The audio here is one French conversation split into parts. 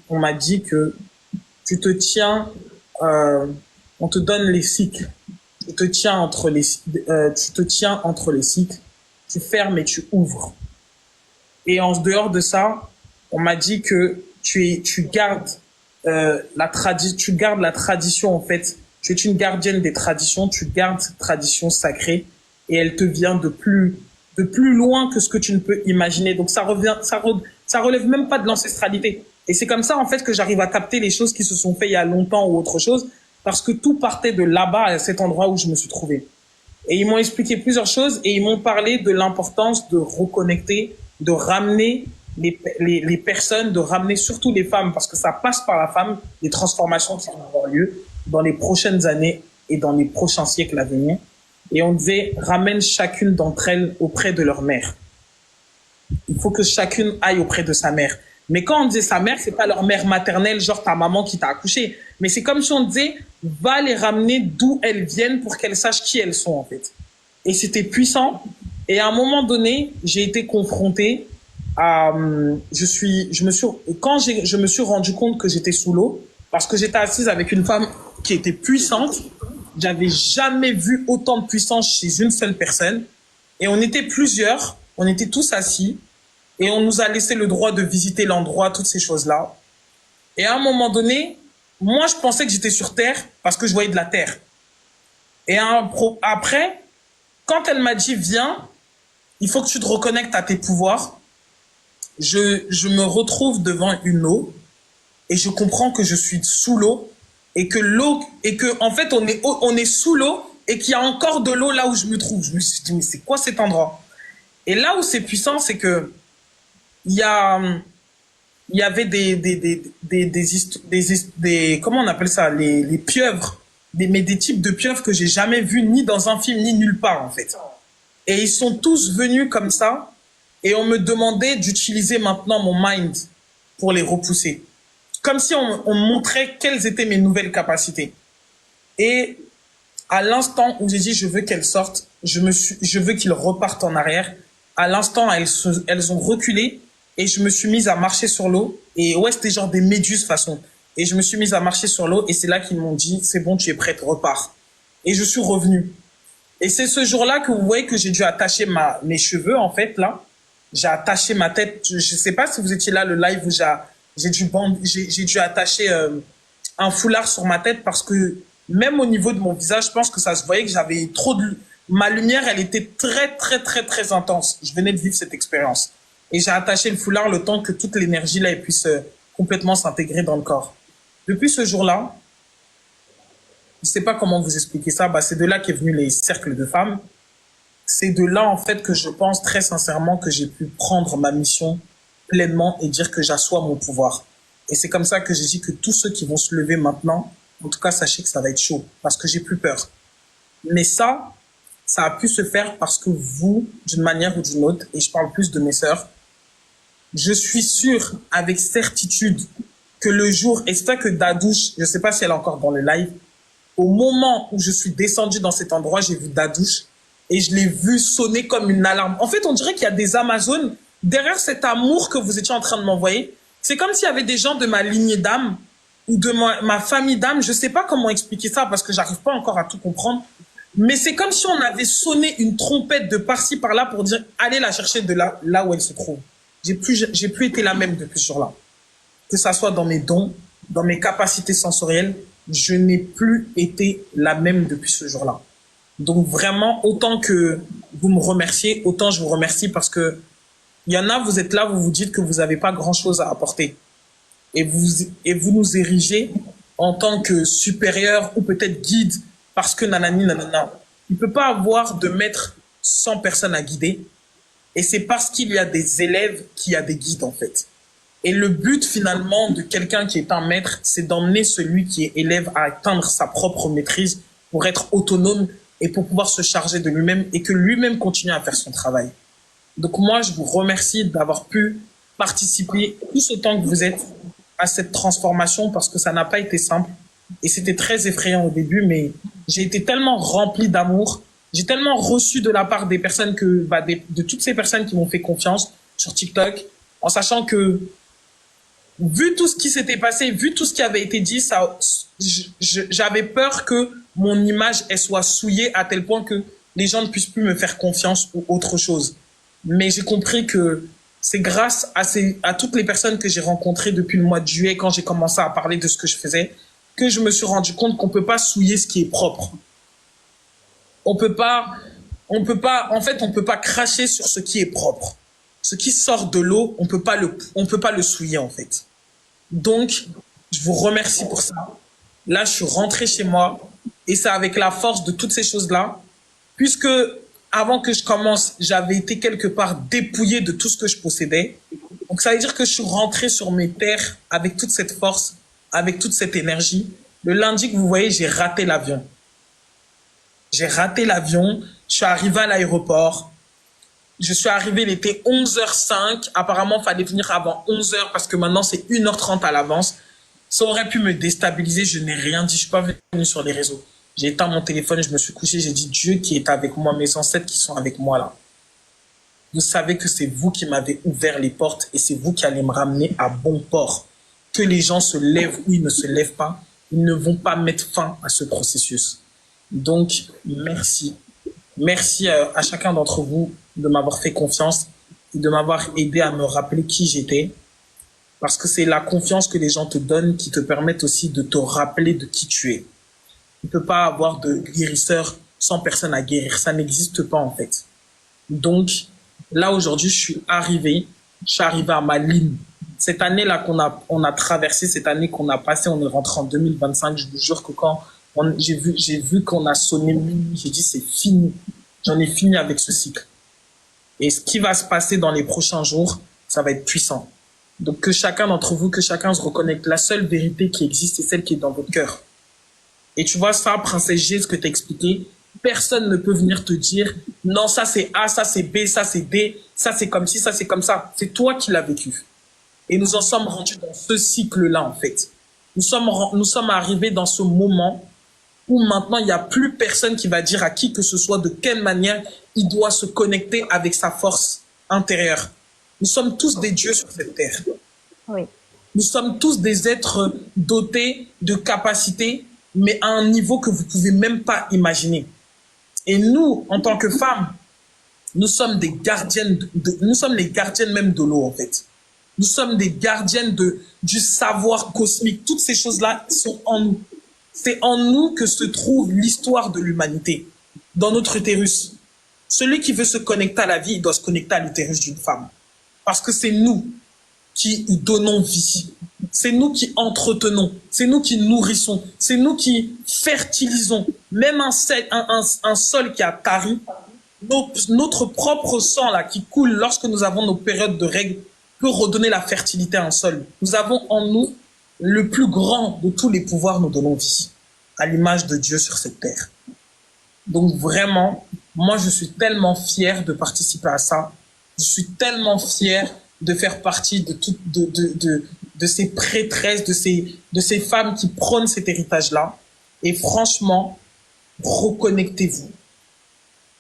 on m'a dit que tu te tiens, euh, on te donne les cycles. Tu te tiens entre les cycles, tu fermes et tu ouvres. Et en dehors de ça, on m'a dit que tu gardes tu gardes la tradition en fait. Tu es une gardienne des traditions, tu gardes cette tradition sacrée et elle te vient de plus loin que ce que tu ne peux imaginer. Donc ça relève même pas de l'ancestralité. Et c'est comme ça en fait que j'arrive à capter les choses qui se sont faites il y a longtemps ou autre chose, parce que tout partait de là-bas, à cet endroit où je me suis trouvé. Et ils m'ont expliqué plusieurs choses et ils m'ont parlé de l'importance de reconnecter, de ramener les personnes, de ramener surtout les femmes, parce que ça passe par la femme, les transformations qui vont avoir lieu dans les prochaines années et dans les prochains siècles à venir. Et on disait, ramène chacune d'entre elles auprès de leur mère. Il faut que chacune aille auprès de sa mère. Mais quand on disait sa mère, c'est pas leur mère maternelle, genre ta maman qui t'a accouché. Mais c'est comme si on disait, va les ramener d'où elles viennent pour qu'elles sachent qui elles sont, en fait. Et c'était puissant. Et à un moment donné, j'ai été confronté à, je me suis rendu compte que j'étais sous l'eau, parce que j'étais assise avec une femme qui était puissante. J'avais jamais vu autant de puissance chez une seule personne. Et on était plusieurs, on était tous assis. Et on nous a laissé le droit de visiter l'endroit, toutes ces choses-là. Et à un moment donné, moi, je pensais que j'étais sur Terre parce que je voyais de la Terre. Et après, quand elle m'a dit, viens, il faut que tu te reconnectes à tes pouvoirs, je me retrouve devant une eau et je comprends que je suis sous l'eau et que en fait, on est sous l'eau et qu'il y a encore de l'eau là où je me trouve. Je me suis dit, mais c'est quoi cet endroit? Et là où c'est puissant, c'est que il y avait comment on appelle ça, les pieuvres, mais des types de pieuvres que j'ai jamais vus ni dans un film ni nulle part en fait. Et ils sont tous venus comme ça et on me demandait d'utiliser maintenant mon mind pour les repousser. Comme si on montrait quelles étaient mes nouvelles capacités. Et à l'instant où j'ai dit je veux qu'elles sortent, je veux qu'ils repartent en arrière, à l'instant elles ont reculé. Et je me suis mise à marcher sur l'eau. Et ouais, c'était genre des méduses façon. Et je me suis mise à marcher sur l'eau. Et c'est là qu'ils m'ont dit, c'est bon, tu es prête, repars. Et je suis revenue. Et c'est ce jour-là que vous voyez que j'ai dû attacher mes cheveux, en fait, là. J'ai attaché ma tête. Je sais pas si vous étiez là, le live où j'ai dû attacher un foulard sur ma tête parce que même au niveau de mon visage, je pense que ça se voyait que j'avais ma lumière, elle était très, très, très, très intense. Je venais de vivre cette expérience. Et j'ai attaché le foulard le temps que toute l'énergie là puisse complètement s'intégrer dans le corps. Depuis ce jour-là, je ne sais pas comment vous expliquer ça, c'est de là qu'est venu les cercles de femmes. C'est de là en fait que je pense très sincèrement que j'ai pu prendre ma mission pleinement et dire que j'assois mon pouvoir. Et c'est comme ça que j'ai dit que tous ceux qui vont se lever maintenant, en tout cas sachez que ça va être chaud parce que j'ai plus peur. Mais ça a pu se faire parce que vous, d'une manière ou d'une autre, et je parle plus de mes sœurs, je suis sûr avec certitude que le jour, et c'est ça que Dadouche, je ne sais pas si elle est encore dans le live, au moment où je suis descendue dans cet endroit, j'ai vu Dadouche et je l'ai vu sonner comme une alarme. En fait, on dirait qu'il y a des Amazones derrière cet amour que vous étiez en train de m'envoyer. C'est comme s'il y avait des gens de ma lignée d'âme ou de ma famille d'âme. Je ne sais pas comment expliquer ça parce que j'arrive pas encore à tout comprendre. Mais c'est comme si on avait sonné une trompette de par-ci par-là pour dire allez la chercher de là où elle se trouve. J'ai plus été la même depuis ce jour-là. Que ça soit dans mes dons, dans mes capacités sensorielles, je n'ai plus été la même depuis ce jour-là. Donc vraiment, autant que vous me remerciez, autant je vous remercie parce que il y en a, vous êtes là, vous vous dites que vous n'avez pas grand-chose à apporter. Et vous nous érigez en tant que supérieur ou peut-être guide parce que nanani, nanana. Il ne peut pas avoir de maître sans personne à guider. Et c'est parce qu'il y a des élèves qu'il y a des guides, en fait. Et le but, finalement, de quelqu'un qui est un maître, c'est d'emmener celui qui est élève à atteindre sa propre maîtrise pour être autonome et pour pouvoir se charger de lui-même et que lui-même continue à faire son travail. Donc moi, je vous remercie d'avoir pu participer tous autant que vous êtes à cette transformation parce que ça n'a pas été simple et c'était très effrayant au début, mais j'ai été tellement rempli d'amour. J'ai tellement reçu de la part des personnes de toutes ces personnes qui m'ont fait confiance sur TikTok, en sachant que vu tout ce qui s'était passé, vu tout ce qui avait été dit, ça, j'avais peur que mon image elle soit souillée à tel point que les gens ne puissent plus me faire confiance ou autre chose. Mais j'ai compris que c'est grâce à toutes les personnes que j'ai rencontrées depuis le mois de juillet, quand j'ai commencé à parler de ce que je faisais, que je me suis rendu compte qu'on peut pas souiller ce qui est propre. On peut pas, en fait, on peut pas cracher sur ce qui est propre. Ce qui sort de l'eau, on peut pas le souiller, en fait. Donc, je vous remercie pour ça. Là, je suis rentré chez moi et c'est avec la force de toutes ces choses-là, puisque avant que je commence, j'avais été quelque part dépouillé de tout ce que je possédais. Donc, ça veut dire que je suis rentré sur mes terres avec toute cette force, avec toute cette énergie. Le lundi que vous voyez, j'ai raté l'avion. J'ai raté l'avion. Je suis arrivé à l'aéroport. Je suis arrivé, il était 11h05. Apparemment, il fallait venir avant 11h parce que maintenant, c'est 1h30 à l'avance. Ça aurait pu me déstabiliser. Je n'ai rien dit. Je suis pas venu sur les réseaux. J'ai éteint mon téléphone, je me suis couché. J'ai dit Dieu qui est avec moi, mes ancêtres qui sont avec moi là. Vous savez que c'est vous qui m'avez ouvert les portes et c'est vous qui allez me ramener à bon port. Que les gens se lèvent ou ils ne se lèvent pas, ils ne vont pas mettre fin à ce processus. Donc, merci. Merci à chacun d'entre vous de m'avoir fait confiance et de m'avoir aidé à me rappeler qui j'étais. Parce que c'est la confiance que les gens te donnent qui te permettent aussi de te rappeler de qui tu es. Il ne peut pas avoir de guérisseur sans personne à guérir. Ça n'existe pas en fait. Donc, là aujourd'hui, je suis arrivé à ma ligne. Cette année-là on a traversé, cette année qu'on a passée, on est rentré en 2025. Je vous jure que quand j'ai vu qu'on a sonné minuit, j'ai dit c'est fini. J'en ai fini avec ce cycle. Et ce qui va se passer dans les prochains jours, ça va être puissant. Donc que chacun d'entre vous, que chacun se reconnecte. La seule vérité qui existe, c'est celle qui est dans votre cœur. Et tu vois ça, Princesse G, ce que t'as expliqué, personne ne peut venir te dire non, ça c'est A, ça c'est B, ça c'est D, ça c'est comme ci, ça c'est comme ça. C'est toi qui l'as vécu. Et nous en sommes rendus dans ce cycle-là, en fait. Nous sommes arrivés dans ce moment où maintenant, il n'y a plus personne qui va dire à qui que ce soit de quelle manière il doit se connecter avec sa force intérieure. Nous sommes tous des dieux sur cette terre. Oui. Nous sommes tous des êtres dotés de capacités, mais à un niveau que vous ne pouvez même pas imaginer. Et nous, en tant que femmes, nous sommes des gardiennes, nous sommes les gardiennes même de l'eau, en fait. Nous sommes des gardiennes du savoir cosmique. Toutes ces choses-là sont en nous. C'est en nous que se trouve l'histoire de l'humanité, dans notre utérus. Celui qui veut se connecter à la vie, il doit se connecter à l'utérus d'une femme. Parce que c'est nous qui y donnons vie. C'est nous qui entretenons. C'est nous qui nourrissons. C'est nous qui fertilisons. Même un sol qui a tari, notre propre sang là, qui coule lorsque nous avons nos périodes de règles, peut redonner la fertilité à un sol. Nous avons en nous le plus grand de tous les pouvoirs, nous donnons vie, à l'image de Dieu sur cette terre. Donc vraiment, moi je suis tellement fier de participer à ça. Je suis tellement fier de faire partie de ces prêtresses, de ces femmes qui prônent cet héritage-là. Et franchement, reconnectez-vous.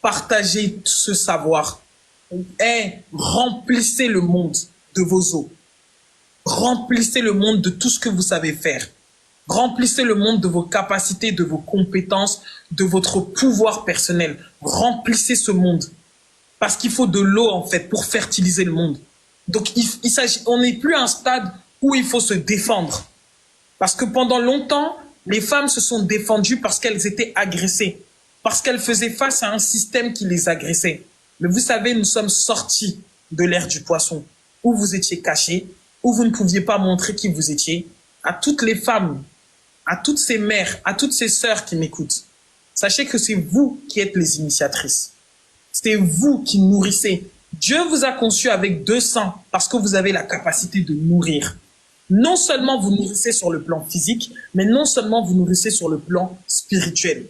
Partagez ce savoir. Et remplissez le monde de vos eaux. Remplissez le monde de tout ce que vous savez faire. Remplissez le monde de vos capacités, de vos compétences, de votre pouvoir personnel. Remplissez ce monde. Parce qu'il faut de l'eau, en fait, pour fertiliser le monde. Donc, on n'est plus à un stade où il faut se défendre. Parce que pendant longtemps, les femmes se sont défendues parce qu'elles étaient agressées. Parce qu'elles faisaient face à un système qui les agressait. Mais vous savez, nous sommes sortis de l'ère du poisson, où vous étiez cachés, où vous ne pouviez pas montrer qui vous étiez. À toutes les femmes, à toutes ces mères, à toutes ces sœurs qui m'écoutent, sachez que c'est vous qui êtes les initiatrices. C'est vous qui nourrissez. Dieu vous a conçu avec 2 seins parce que vous avez la capacité de nourrir. Non seulement vous nourrissez sur le plan physique, mais non seulement vous nourrissez sur le plan spirituel.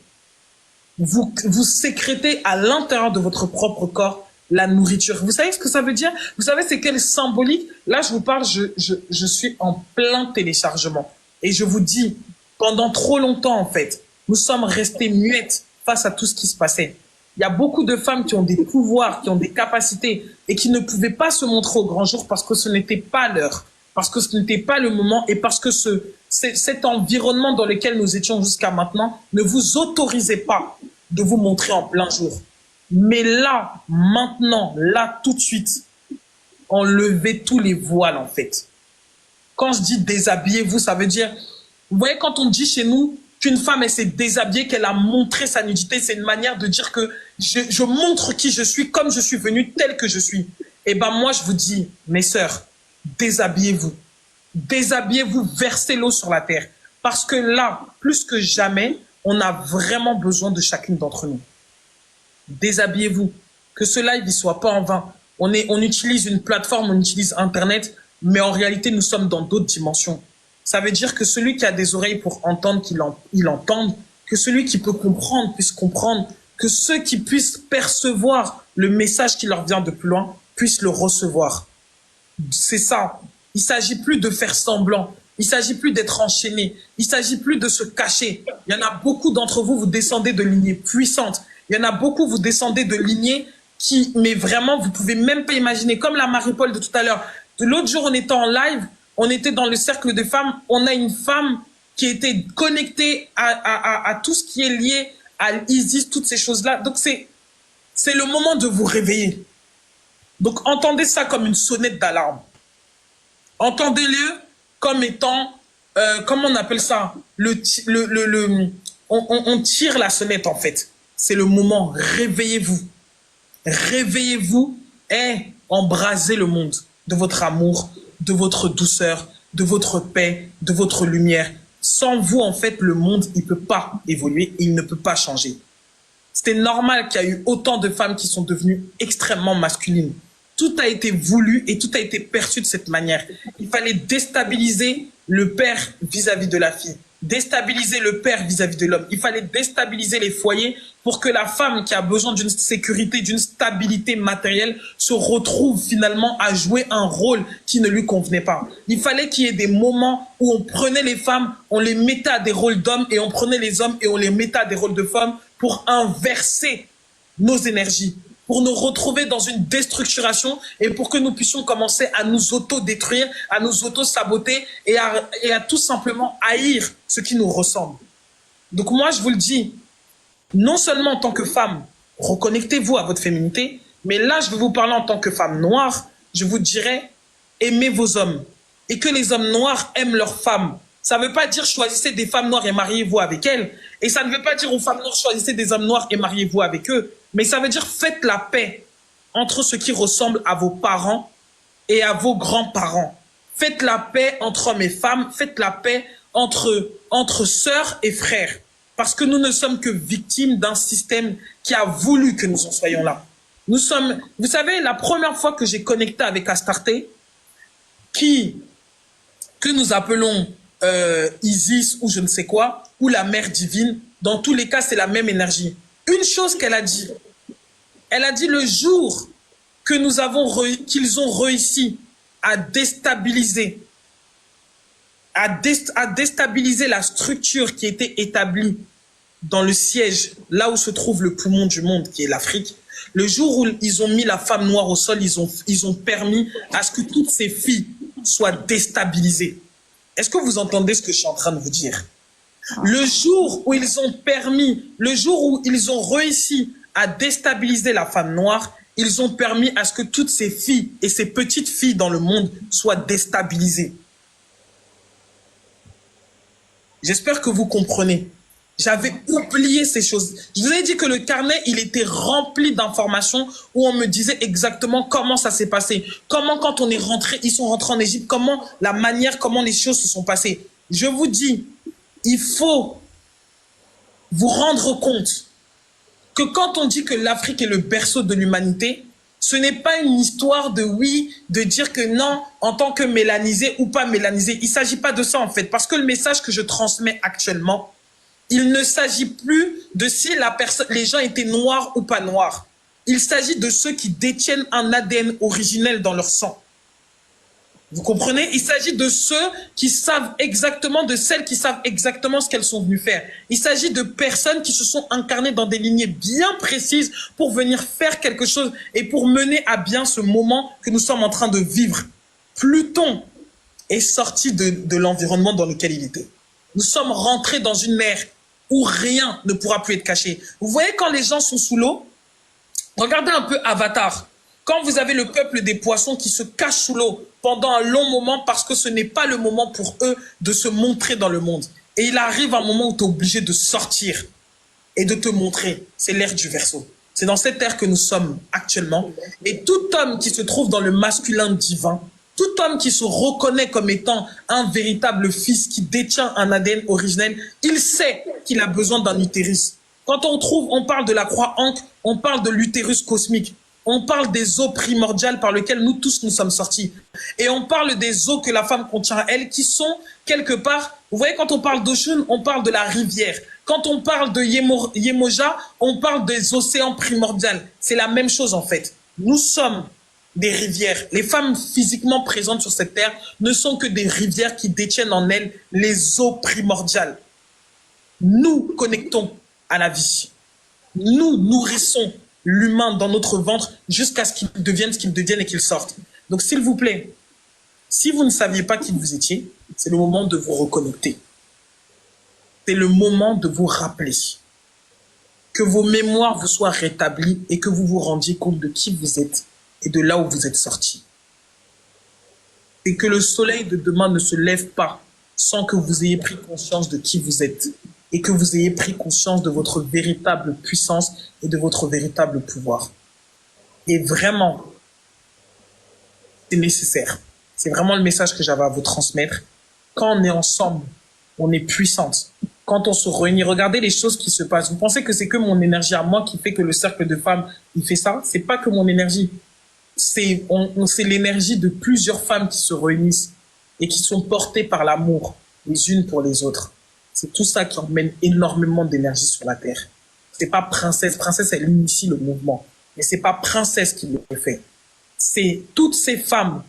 Vous sécrétez à l'intérieur de votre propre corps la nourriture. Vous savez ce que ça veut dire? Vous savez c'est quelle symbolique? Là, je vous parle, je suis en plein téléchargement. Et je vous dis, pendant trop longtemps, en fait, nous sommes restés muettes face à tout ce qui se passait. Il y a beaucoup de femmes qui ont des pouvoirs, qui ont des capacités et qui ne pouvaient pas se montrer au grand jour parce que ce n'était pas l'heure. parce que ce n'était pas le moment et parce que cet environnement dans lequel nous étions jusqu'à maintenant ne vous autorisait pas de vous montrer en plein jour. Mais là, maintenant, là, tout de suite, enlevez tous les voiles, en fait. Quand je dis déshabillez-vous, ça veut dire, vous voyez, quand on dit chez nous qu'une femme, elle s'est déshabillée, qu'elle a montré sa nudité, c'est une manière de dire que je montre qui je suis, comme je suis venu, tel que je suis. Et ben moi, je vous dis, mes sœurs, déshabillez-vous. Déshabillez-vous, versez l'eau sur la terre. Parce que là, plus que jamais, on a vraiment besoin de chacune d'entre nous. Déshabillez-vous. Que ce live ne soit pas en vain. On utilise une plateforme, on utilise Internet, mais en réalité, nous sommes dans d'autres dimensions. Ça veut dire que celui qui a des oreilles pour entendre, qu'il entende, que celui qui peut comprendre puisse comprendre, que ceux qui puissent percevoir le message qui leur vient de plus loin puissent le recevoir. C'est ça. Il ne s'agit plus de faire semblant. Il ne s'agit plus d'être enchaîné. Il ne s'agit plus de se cacher. Il y en a beaucoup d'entre vous, vous descendez de lignées puissantes. Il y en a beaucoup, vous descendez de lignées qui, mais vraiment, vous ne pouvez même pas imaginer. Comme la Marie-Paul de tout à l'heure. L'autre jour, on était en live, on était dans le cercle de femmes. On a une femme qui était connectée à tout ce qui est lié à l'Isis, toutes ces choses-là. Donc, c'est le moment de vous réveiller. Donc, entendez ça comme une sonnette d'alarme. Entendez-le comme étant, comment on appelle ça, on tire la sonnette en fait. C'est le moment, réveillez-vous. Réveillez-vous et embrasez le monde de votre amour, de votre douceur, de votre paix, de votre lumière. Sans vous, en fait, le monde, il ne peut pas évoluer, il ne peut pas changer. C'était normal qu'il y ait eu autant de femmes qui sont devenues extrêmement masculines. Tout a été voulu et tout a été perçu de cette manière. Il fallait déstabiliser le père vis-à-vis de la fille, déstabiliser le père vis-à-vis de l'homme. Il fallait déstabiliser les foyers pour que la femme qui a besoin d'une sécurité, d'une stabilité matérielle se retrouve finalement à jouer un rôle qui ne lui convenait pas. Il fallait qu'il y ait des moments où on prenait les femmes, on les mettait à des rôles d'hommes et on prenait les hommes et on les mettait à des rôles de femmes pour inverser nos énergies, pour nous retrouver dans une déstructuration et pour que nous puissions commencer à nous auto-détruire, à nous auto-saboter et à tout simplement haïr ce qui nous ressemble. Donc moi, je vous le dis, non seulement en tant que femme, reconnectez-vous à votre féminité, mais là, je vais vous parler en tant que femme noire, je vous dirais, aimez vos hommes et que les hommes noirs aiment leurs femmes. Ça ne veut pas dire choisissez des femmes noires et mariez-vous avec elles. Et ça ne veut pas dire aux femmes noires choisissez des hommes noirs et mariez-vous avec eux. Mais ça veut dire faites la paix entre ce qui ressemble à vos parents et à vos grands-parents. Faites la paix entre hommes et femmes. Faites la paix entre sœurs et frères. Parce que nous ne sommes que victimes d'un système qui a voulu que nous en soyons là. Nous sommes, vous savez, la première fois que j'ai connecté avec Astarté, que nous appelons Isis ou je ne sais quoi, ou la mère divine, dans tous les cas, c'est la même énergie. Une chose qu'elle a dit, elle a dit le jour que qu'ils ont réussi à déstabiliser, à déstabiliser la structure qui était établie dans le siège, là où se trouve le poumon du monde, qui est l'Afrique, le jour où ils ont mis la femme noire au sol, ils ont permis à ce que toutes ces filles soient déstabilisées. Est-ce que vous entendez ce que je suis en train de vous dire? Le jour où ils ont permis, le jour où ils ont réussi à déstabiliser la femme noire, ils ont permis à ce que toutes ces filles et ces petites filles dans le monde soient déstabilisées. J'espère que vous comprenez. J'avais oublié ces choses. Je vous ai dit que le carnet, il était rempli d'informations où on me disait exactement comment ça s'est passé. Comment, quand on est rentré, ils sont rentrés en Égypte, comment la manière, comment les choses se sont passées. Je vous dis, il faut vous rendre compte que quand on dit que l'Afrique est le berceau de l'humanité, ce n'est pas une histoire de oui, de dire que non, en tant que mélanisé ou pas mélanisé. Il ne s'agit pas de ça en fait, parce que le message que je transmets actuellement, il ne s'agit plus de si les gens étaient noirs ou pas noirs. Il s'agit de ceux qui détiennent un ADN originel dans leur sang. Vous comprenez? Il s'agit de ceux qui savent exactement, de celles qui savent exactement ce qu'elles sont venues faire. Il s'agit de personnes qui se sont incarnées dans des lignées bien précises pour venir faire quelque chose et pour mener à bien ce moment que nous sommes en train de vivre. Pluton, est sorti de l'environnement dans lequel il était. Nous sommes rentrés dans une mer où rien ne pourra plus être caché. Vous voyez quand les gens sont sous l'eau, regardez un peu Avatar. Quand vous avez le peuple des poissons qui se cache sous l'eau pendant un long moment parce que ce n'est pas le moment pour eux de se montrer dans le monde. Et il arrive un moment où tu es obligé de sortir et de te montrer. C'est l'ère du Verseau. C'est dans cette ère que nous sommes actuellement. Et tout homme qui se trouve dans le masculin divin, tout homme qui se reconnaît comme étant un véritable fils qui détient un ADN originel, il sait qu'il a besoin d'un utérus. Quand on parle de la croix Ankh, on parle de l'utérus cosmique. On parle des eaux primordiales par lesquelles nous tous nous sommes sortis. Et on parle des eaux que la femme contient à elle, qui sont quelque part, vous voyez, quand on parle d'Oshun, on parle de la rivière. Quand on parle de Yemoja, on parle des océans primordiaux. C'est la même chose en fait. Nous sommes des rivières. Les femmes physiquement présentes sur cette terre ne sont que des rivières qui détiennent en elles les eaux primordiales. Nous connectons à la vie. Nous nourrissons l'humain dans notre ventre jusqu'à ce qu'il devienne ce qu'il devienne et qu'il sorte. Donc s'il vous plaît, si vous ne saviez pas qui vous étiez, c'est le moment de vous reconnecter. C'est le moment de vous rappeler. Que vos mémoires vous soient rétablies et que vous vous rendiez compte de qui vous êtes et de là où vous êtes sorti. Et que le soleil de demain ne se lève pas sans que vous ayez pris conscience de qui vous êtes et que vous ayez pris conscience de votre véritable puissance et de votre véritable pouvoir. Et vraiment, c'est nécessaire. C'est vraiment le message que j'avais à vous transmettre. Quand on est ensemble, on est puissante. Quand on se réunit, regardez les choses qui se passent. Vous pensez que c'est que mon énergie à moi qui fait que le cercle de femmes, il fait ça? C'est pas que mon énergie. C'est l'énergie de plusieurs femmes qui se réunissent et qui sont portées par l'amour les unes pour les autres. C'est tout ça qui emmène énormément d'énergie sur la terre. C'est pas Princesse. Princesse, elle initie le mouvement. Mais c'est pas Princesse qui le fait. C'est toutes ces femmes,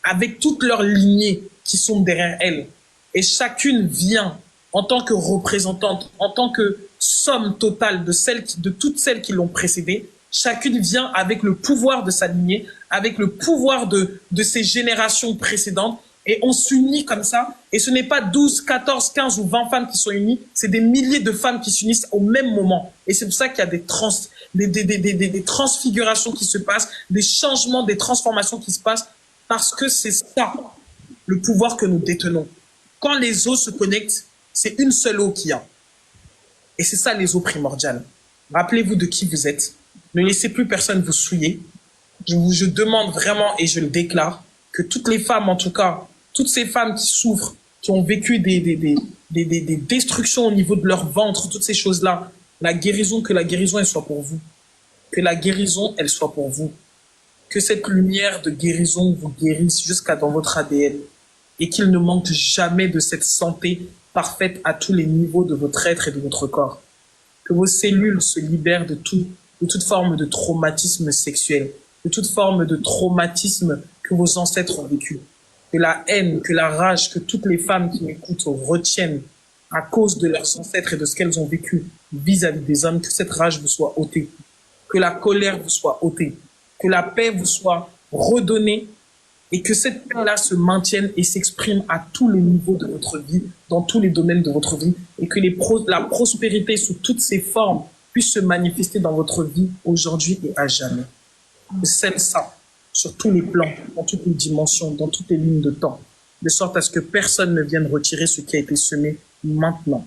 avec toutes leurs lignées qui sont derrière elles. Et chacune vient en tant que représentante, en tant que somme totale de toutes celles qui l'ont précédée. Chacune vient avec le pouvoir de sa lignée, avec le pouvoir de ses générations précédentes. Et on s'unit comme ça, et ce n'est pas 12, 14, 15 ou 20 femmes qui sont unies, c'est des milliers de femmes qui s'unissent au même moment. Et c'est pour ça qu'il y a des transfigurations qui se passent, des changements, des transformations qui se passent, parce que c'est ça, le pouvoir que nous détenons. Quand les eaux se connectent, c'est une seule eau qu'il y a. Et c'est ça les eaux primordiales. Rappelez-vous de qui vous êtes. Ne laissez plus personne vous souiller. Je demande vraiment, et je le déclare, que toutes les femmes, en tout cas, toutes ces femmes qui souffrent, qui ont vécu des destructions au niveau de leur ventre, toutes ces choses-là, que la guérison, elle soit pour vous. Que la guérison, elle soit pour vous. Que cette lumière de guérison vous guérisse jusqu'à dans votre ADN et qu'il ne manque jamais de cette santé parfaite à tous les niveaux de votre être et de votre corps. Que vos cellules se libèrent de toute forme de traumatisme sexuel, de toute forme de traumatisme que vos ancêtres ont vécu. Que la haine, que la rage, que toutes les femmes qui m'écoutent retiennent à cause de leurs ancêtres et de ce qu'elles ont vécu vis-à-vis des hommes, que cette rage vous soit ôtée, que la colère vous soit ôtée, que la paix vous soit redonnée et que cette paix-là se maintienne et s'exprime à tous les niveaux de votre vie, dans tous les domaines de votre vie, et que la prospérité sous toutes ses formes puisse se manifester dans votre vie aujourd'hui et à jamais. Je sème ça sur tous les plans, dans toutes les dimensions, dans toutes les lignes de temps, de sorte à ce que personne ne vienne retirer ce qui a été semé maintenant.